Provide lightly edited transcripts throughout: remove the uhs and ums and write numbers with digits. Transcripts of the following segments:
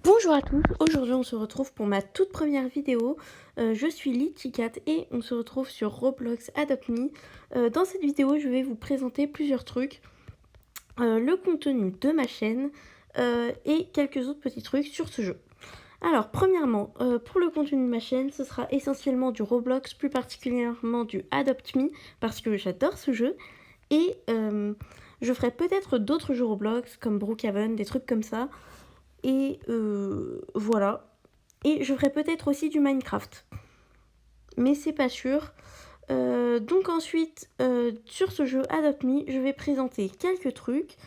Bonjour à tous, aujourd'hui on se retrouve pour ma toute première vidéo. Je suis Litchicat et on se retrouve sur Roblox Adopt Me. Dans cette vidéo je vais vous présenter plusieurs trucs, le contenu de ma chaîne et quelques autres petits trucs sur ce jeu. Alors premièrement, pour le contenu de ma chaîne, ce sera essentiellement du Roblox, plus particulièrement du Adopt Me, parce que j'adore ce jeu. Et je ferai peut-être d'autres jeux Roblox comme Brookhaven, des trucs comme ça. Et voilà. Et je ferai peut-être aussi du Minecraft. Mais c'est pas sûr. Donc ensuite, sur ce jeu Adopt Me, je vais présenter quelques trucs.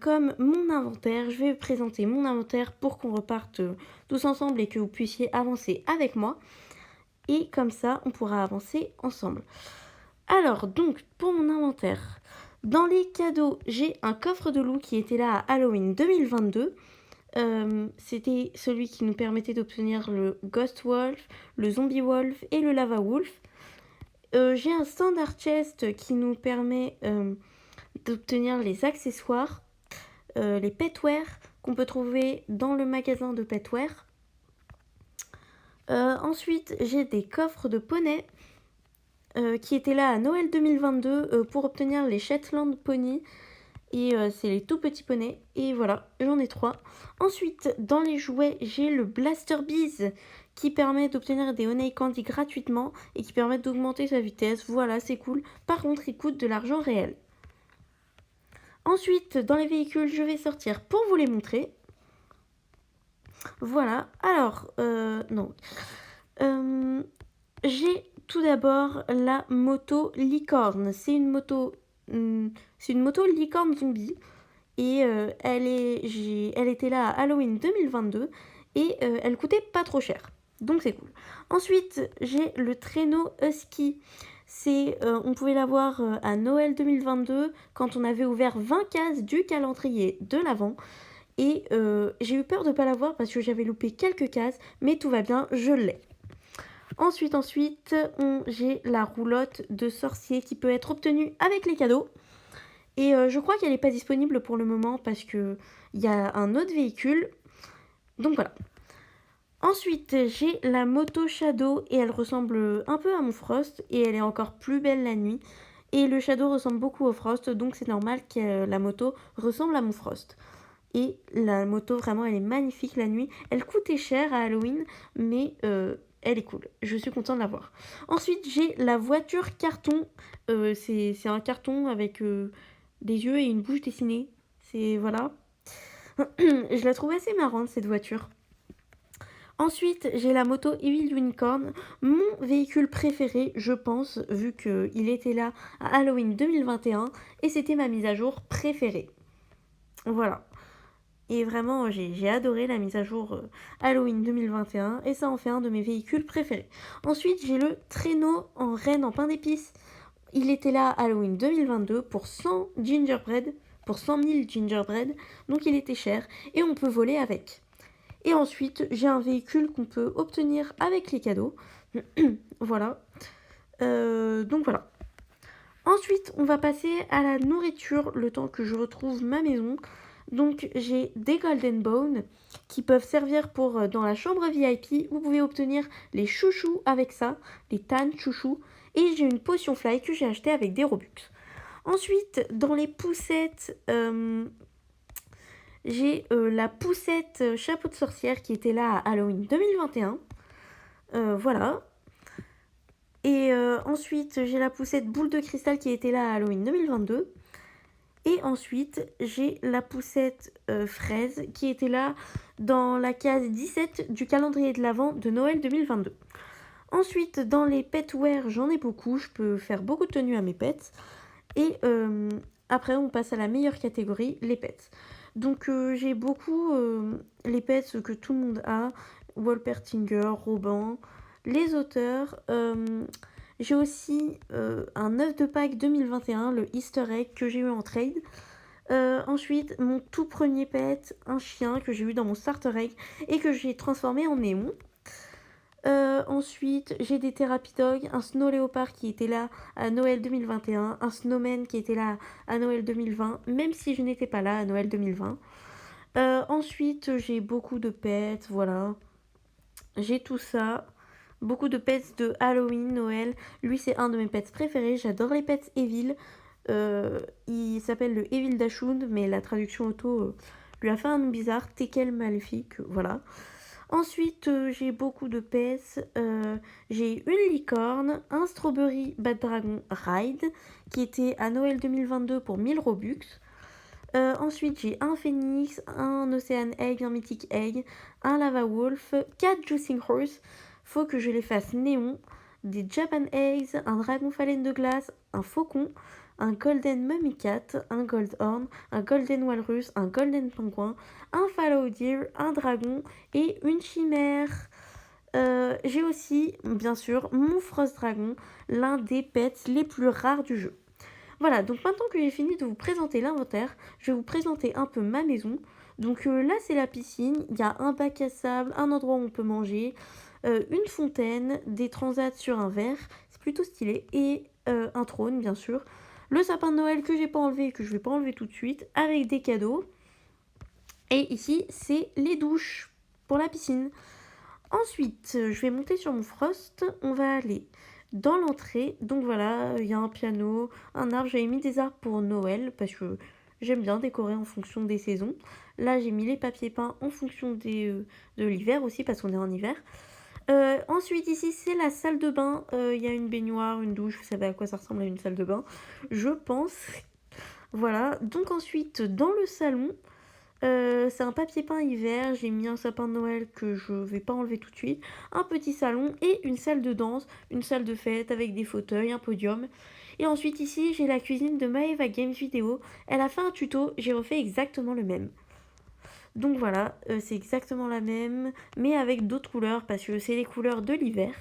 Comme mon inventaire, je vais présenter mon inventaire pour qu'on reparte tous ensemble et que vous puissiez avancer avec moi. Et comme ça, on pourra avancer ensemble. Alors, donc, pour mon inventaire, dans les cadeaux, j'ai un coffre de loup qui était là à Halloween 2022. C'était celui qui nous permettait d'obtenir le Ghost Wolf, le Zombie Wolf et le Lava Wolf. J'ai un Standard Chest qui nous permet d'obtenir les accessoires, les petware qu'on peut trouver dans le magasin de petware. Ensuite, j'ai des coffres de poney qui étaient là à Noël 2022 pour obtenir les Shetland Pony. Et c'est les tout petits poneys. Et voilà, j'en ai 3. Ensuite, dans les jouets, j'ai le Blaster Bees qui permet d'obtenir des Honey Candy gratuitement et qui permet d'augmenter sa vitesse. Voilà, c'est cool. Par contre, il coûte de l'argent réel. Ensuite, dans les véhicules, je vais sortir pour vous les montrer. Voilà. Alors, non. J'ai tout d'abord la moto licorne. C'est une moto licorne zombie. Et elle était là à Halloween 2022 et elle coûtait pas trop cher. Donc c'est cool. Ensuite, j'ai le traîneau Husky. On pouvait l'avoir à Noël 2022 quand on avait ouvert 20 cases du calendrier de l'Avent. Et j'ai eu peur de ne pas l'avoir parce que j'avais loupé quelques cases, mais tout va bien, je l'ai. Ensuite, j'ai la roulotte de sorcier qui peut être obtenue avec les cadeaux. Et je crois qu'elle n'est pas disponible pour le moment parce qu'il y a un autre véhicule. Donc voilà. Ensuite, j'ai la moto Shadow et elle ressemble un peu à mon Frost et elle est encore plus belle la nuit. Et le Shadow ressemble beaucoup au Frost, donc c'est normal que la moto ressemble à mon Frost. Et la moto, vraiment, elle est magnifique la nuit. Elle coûtait cher à Halloween, mais elle est cool. Je suis contente de l'avoir. Ensuite, j'ai la voiture carton. C'est un carton avec des yeux et une bouche dessinée. C'est voilà. Je la trouve assez marrante cette voiture. Ensuite, j'ai la moto Evil Unicorn, mon véhicule préféré, je pense, vu qu'il était là à Halloween 2021 et c'était ma mise à jour préférée. Voilà. Et vraiment, j'ai adoré la mise à jour Halloween 2021 et ça en fait un de mes véhicules préférés. Ensuite, j'ai le traîneau en reine en pain d'épices. Il était là Halloween 2022 pour 100 gingerbread, pour 100 000 gingerbread, donc il était cher et on peut voler avec. Et ensuite, j'ai un véhicule qu'on peut obtenir avec les cadeaux. Voilà. Donc voilà. Ensuite, on va passer à la nourriture, le temps que je retrouve ma maison. Donc j'ai des Golden Bones qui peuvent servir pour dans la chambre VIP. Vous pouvez obtenir les chouchous avec ça, les tan chouchous. Et j'ai une potion fly que j'ai achetée avec des Robux. Ensuite, dans les poussettes, j'ai la poussette chapeau de sorcière qui était là à Halloween 2021. Voilà. Et ensuite, j'ai la poussette boule de cristal qui était là à Halloween 2022. Et ensuite, j'ai la poussette fraise qui était là dans la case 17 du calendrier de l'Avent de Noël 2022. Ensuite, dans les petware, j'en ai beaucoup. Je peux faire beaucoup de tenues à mes pets. Et après, on passe à la meilleure catégorie, les pets. Donc, j'ai beaucoup les pets que tout le monde a. Wolpertinger, Robin, les auteurs. J'ai aussi un œuf de Pâques 2021, le Easter egg que j'ai eu en trade. Ensuite, mon tout premier pet, un chien que j'ai eu dans mon starter egg et que j'ai transformé en néon. Ensuite, j'ai des Therapy Dog, un Snow Léopard qui était là à Noël 2021, un Snowman qui était là à Noël 2020, même si je n'étais pas là à Noël 2020. Ensuite, j'ai beaucoup de pets, voilà. J'ai tout ça. Beaucoup de pets de Halloween, Noël. Lui, c'est un de mes pets préférés. J'adore les pets Evil. Il s'appelle le Evil Dachshund, mais la traduction auto lui a fait un nom bizarre. Teckel maléfique, voilà. Ensuite, j'ai beaucoup de pets. J'ai une licorne, un Strawberry Bad Dragon Ride, qui était à Noël 2022 pour 1000 Robux. Ensuite, j'ai un phénix, un Ocean Egg, un Mythic Egg, un Lava Wolf, 4 Juicing Horse, faut que je les fasse néon, des Japan Eggs, un Dragon Phalène de glace, un Faucon, un Golden Mummy Cat, un Goldhorn, un Golden Walrus, un Golden Pingouin, un Fallow Deer, un Dragon et une Chimère. J'ai aussi, bien sûr, mon Frost Dragon, l'un des pets les plus rares du jeu. Voilà, donc maintenant que j'ai fini de vous présenter l'inventaire, je vais vous présenter un peu ma maison. Donc là, c'est la piscine, il y a un bac à sable, un endroit où on peut manger, une fontaine, des transats sur un verre, c'est plutôt stylé, et un trône, bien sûr. Le sapin de Noël que j'ai pas enlevé et que je vais pas enlever tout de suite, avec des cadeaux. Et ici, c'est les douches pour la piscine. Ensuite, je vais monter sur mon Frost, on va aller dans l'entrée. Donc voilà, il y a un piano, un arbre. J'avais mis des arbres pour Noël parce que j'aime bien décorer en fonction des saisons. Là, j'ai mis les papiers peints en fonction de l'hiver aussi parce qu'on est en hiver. Ensuite, ici, c'est la salle de bain. Il y a une baignoire, une douche. Vous savez à quoi ça ressemble à une salle de bain, je pense. Voilà. Donc ensuite, dans le salon, c'est un papier peint hiver, j'ai mis un sapin de Noël que je vais pas enlever tout de suite, un petit salon et une salle de danse, une salle de fête avec des fauteuils, un podium. Et ensuite ici j'ai la cuisine de Maeva Games Vidéo, elle a fait un tuto, j'ai refait exactement le même. Donc voilà, c'est exactement la même, mais avec d'autres couleurs parce que c'est les couleurs de l'hiver.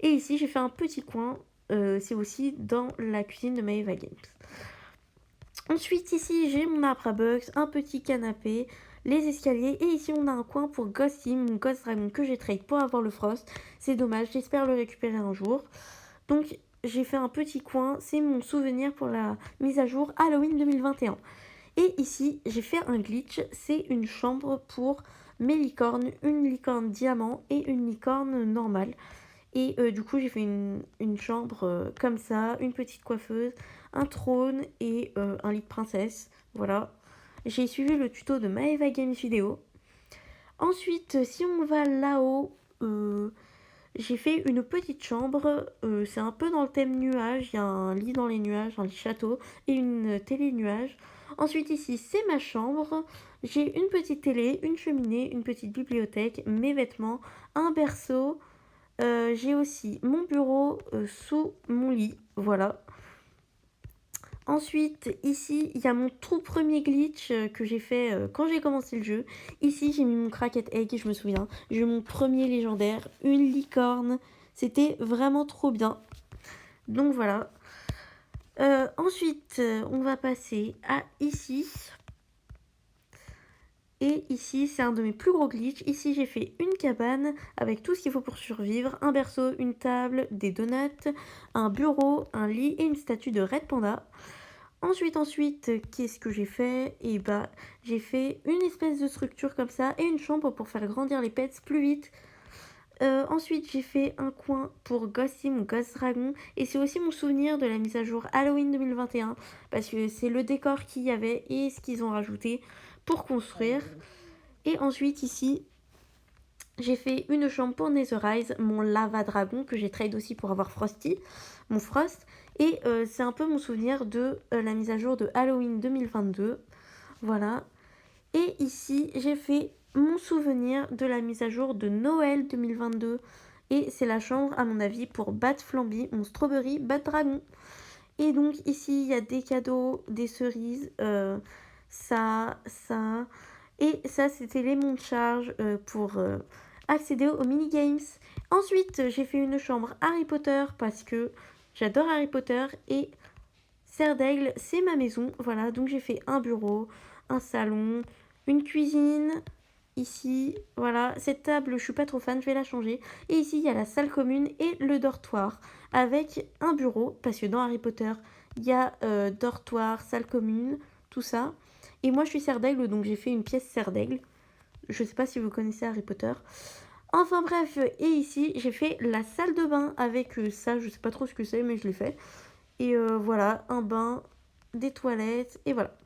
Et ici j'ai fait un petit coin, c'est aussi dans la cuisine de Maeva Games. Ensuite, ici, j'ai mon arbre à bugs, un petit canapé, les escaliers. Et ici, on a un coin pour Ghosty, mon Ghost Dragon que j'ai trade pour avoir le Frost. C'est dommage, j'espère le récupérer un jour. Donc, j'ai fait un petit coin. C'est mon souvenir pour la mise à jour Halloween 2021. Et ici, j'ai fait un glitch. C'est une chambre pour mes licornes. Une licorne diamant et une licorne normale. Et du coup, j'ai fait une chambre comme ça, une petite coiffeuse, un trône et un lit de princesse. Voilà. J'ai suivi le tuto de Maeva Games Vidéo. Ensuite, si on va là-haut, j'ai fait une petite chambre. C'est un peu dans le thème nuage. Il y a un lit dans les nuages, un lit château et une télé nuage. Ensuite, ici, c'est ma chambre. J'ai une petite télé, une cheminée, une petite bibliothèque, mes vêtements, un berceau. J'ai aussi mon bureau sous mon lit, voilà. Ensuite, ici, il y a mon tout premier glitch que j'ai fait quand j'ai commencé le jeu. Ici, j'ai mis mon Cracket Egg, je me souviens. J'ai eu mon premier légendaire, une licorne. C'était vraiment trop bien. Donc voilà. Ensuite, on va passer à ici. Et ici, c'est un de mes plus gros glitches. Ici, j'ai fait une cabane avec tout ce qu'il faut pour survivre. Un berceau, une table, des donuts, un bureau, un lit et une statue de Red Panda. Ensuite, qu'est-ce que j'ai fait? Et bah, j'ai fait une espèce de structure comme ça et une chambre pour faire grandir les pets plus vite. Ensuite, j'ai fait un coin pour Ghosty, mon Ghost Dragon. Et c'est aussi mon souvenir de la mise à jour Halloween 2021. Parce que c'est le décor qu'il y avait et ce qu'ils ont rajouté pour construire. Et ensuite, ici, j'ai fait une chambre pour Netherrise, mon Lava Dragon, que j'ai trade aussi pour avoir Frosty, mon Frost. Et c'est un peu mon souvenir de la mise à jour de Halloween 2022. Voilà. Et ici, j'ai fait mon souvenir de la mise à jour de Noël 2022. Et c'est la chambre, à mon avis, pour Bat Flamby, mon Strawberry Bat Dragon. Et donc, ici, il y a des cadeaux, des cerises, ça. Et ça, c'était les monts de charge pour accéder aux mini-games. Ensuite, j'ai fait une chambre Harry Potter parce que j'adore Harry Potter et Serre d'Aigle, c'est ma maison. Voilà, donc j'ai fait un bureau, un salon, une cuisine. Ici, voilà, cette table, je suis pas trop fan, je vais la changer. Et ici, il y a la salle commune et le dortoir avec un bureau, parce que dans Harry Potter, il y a dortoir, salle commune, tout ça. Et moi, je suis Serre d'Aigle, donc j'ai fait une pièce Serre d'Aigle. Je sais pas si vous connaissez Harry Potter. Enfin bref, et ici, j'ai fait la salle de bain avec ça. Je sais pas trop ce que c'est, mais je l'ai fait. Et voilà, un bain, des toilettes, et voilà.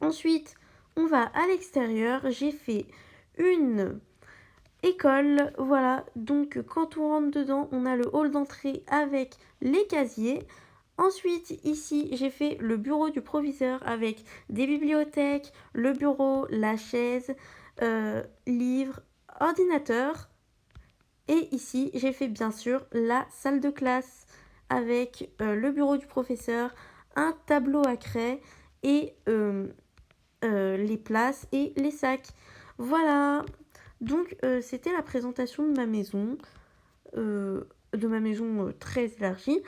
Ensuite, on va à l'extérieur. J'ai fait une école, voilà. Donc, quand on rentre dedans, on a le hall d'entrée avec les casiers. Ensuite, ici, j'ai fait le bureau du proviseur avec des bibliothèques, le bureau, la chaise, livres, ordinateur. Et ici, j'ai fait bien sûr la salle de classe avec le bureau du professeur, un tableau à craie et les places et les sacs. Voilà. Donc, c'était la présentation de ma maison très élargie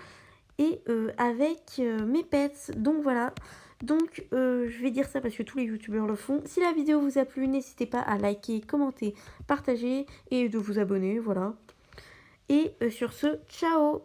et avec mes pets. Donc voilà. Donc je vais dire ça parce que tous les youtubeurs le font. Si la vidéo vous a plu, n'hésitez pas à liker, commenter, partager et de vous abonner. Voilà. Et sur ce, ciao!